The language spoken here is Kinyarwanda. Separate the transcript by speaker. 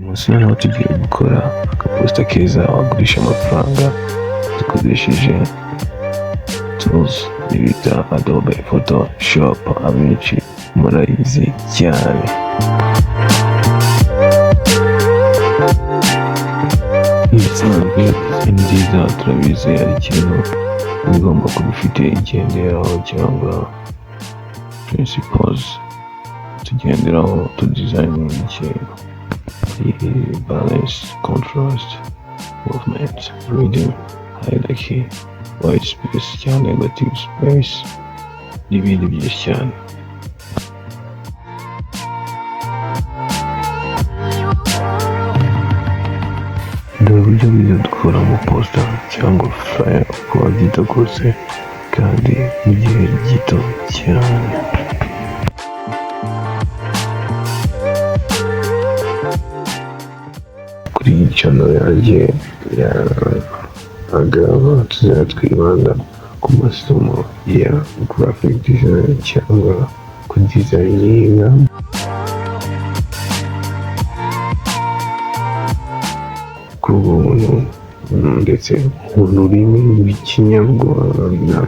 Speaker 1: munsi noneho tugiye gukora akaposita keza wagurisha amafaranga dukoresheje tools bita Adobe Photoshop, abenshi murayizi cyane. Ibisanzwe nziza turabizi ari ikintu bigomba kuba bifite igenderaho cyangwa principles tugenderaho to designing ikintu. Balance, contrast, movement, reading, hierarchy, white space cyangwa negative space n'ibindi byinshi cyane. Dore uburyo bwiza dukuramo posta cyangwa flyer uko wabyita kose kandi mu gihe gito cyane. Kuri iyi channel yanjye ya agaba tuzajya twibanda ku masomo ya graphic design cyangwa ku designinga ku buntu ndetse mu rurimi rw'ikinyarwanda.